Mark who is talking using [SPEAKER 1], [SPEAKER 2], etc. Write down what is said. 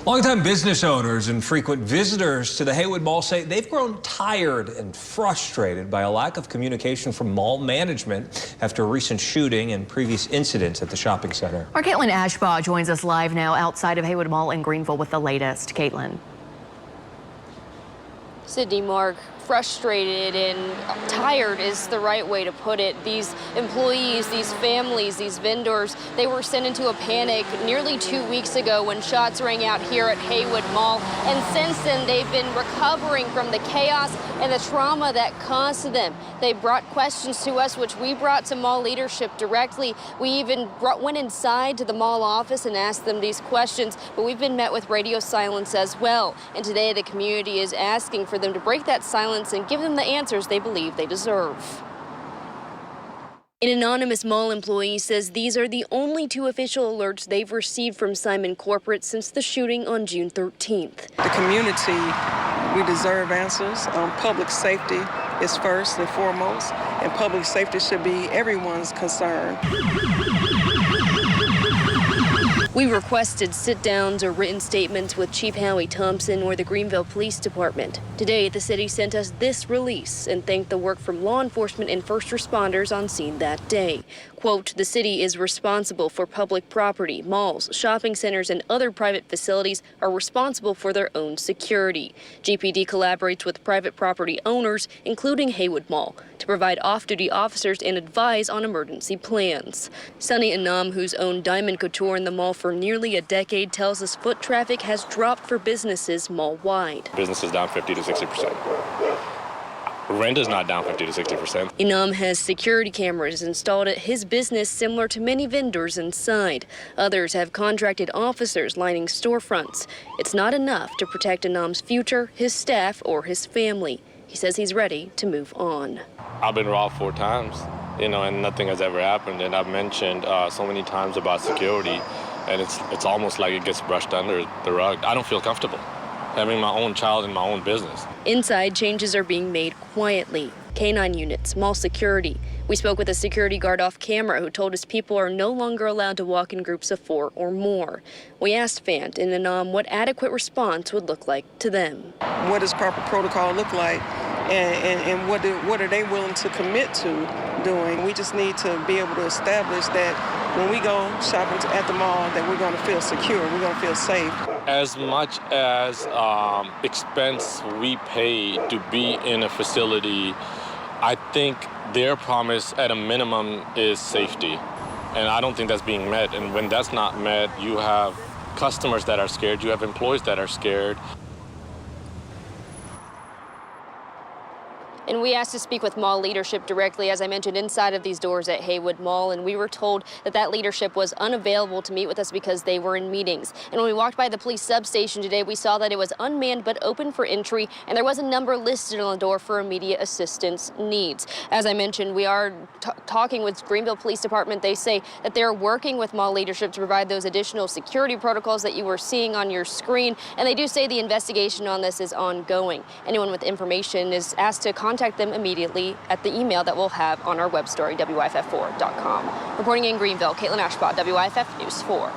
[SPEAKER 1] Longtime business owners and frequent visitors to the Haywood Mall say they've grown tired and frustrated by a lack of communication from mall management after a recent shooting and previous incidents at the shopping center.
[SPEAKER 2] Our Caitlin Ashbaugh joins us live now outside of Haywood Mall in Greenville with the latest. Caitlin.
[SPEAKER 3] Sydney, Mark, frustrated and tired is the right way to put it. These employees, these families, these vendors, they were sent into a panic nearly 2 weeks ago when shots rang out here at Haywood Mall. And since then, they've been recovering from the chaos and the trauma that caused them. They brought questions to us, which we brought to mall leadership directly. We even went inside to the mall office and asked them these questions, but we've been met with radio silence as well. And today, the community is asking for them to break that silence and give them the answers they believe they deserve. An anonymous mall employee says these are the only 2 official alerts they've received from Simon Corporate since the shooting on June 13th.
[SPEAKER 4] The community, we deserve answers. Public safety is first and foremost, and public safety should be everyone's concern.
[SPEAKER 3] We requested sit-downs or written statements with Chief Howie Thompson or the Greenville Police Department. Today, the city sent us this release and thanked the work from law enforcement and first responders on scene that day. Quote, the city is responsible for public property. Malls, shopping centers, and other private facilities are responsible for their own security. GPD collaborates with private property owners, including Haywood Mall, to provide off-duty officers and advise on emergency plans. Sunny Anam, who's owned Diamond Couture in the mall for nearly a decade, tells us foot traffic has dropped for businesses mall-wide.
[SPEAKER 5] Business is down 50 to 60%. Rent is not down 50 to 60%.
[SPEAKER 3] Inam has security cameras installed at his business, similar to many vendors inside. Others have contracted officers lining storefronts. It's not enough to protect Inam's future, his staff, or his family. He says he's ready to move on.
[SPEAKER 5] I've been robbed 4 times, and nothing has ever happened. And I've mentioned so many times about security, and it's almost like it gets brushed under the rug. I don't feel comfortable having my own child in my own business. Inside,
[SPEAKER 3] changes are being made quietly. Canine units, mall security. We spoke with a security guard off camera who told us people are no longer allowed to walk in groups of 4 or more. We asked Fant and Anam what adequate response would look like to them.
[SPEAKER 4] What does proper protocol look like, and what are they willing to commit to doing? We just need to be able to establish that when we go shopping at the mall, that we're going to feel secure, we're going to feel safe.
[SPEAKER 5] As much as expense we pay to be in a facility, I think their promise at a minimum is safety. And I don't think that's being met. And when that's not met, you have customers that are scared, you have employees that are scared.
[SPEAKER 3] And we asked to speak with mall leadership directly, as I mentioned, inside of these doors at Haywood Mall, and we were told that that leadership was unavailable to meet with us because they were in meetings. And when we walked by the police substation today, we saw that it was unmanned but open for entry, and there was a number listed on the door for immediate assistance needs. As I mentioned, we are talking with Greenville Police Department. They say that they're working with mall leadership to provide those additional security protocols that you were seeing on your screen, and they do say the investigation on this is ongoing. Anyone with information is asked to contact them immediately at the email that we'll have on our web story, WIFF4.com. Reporting in Greenville, Caitlin Ashbaugh, WIFF News 4.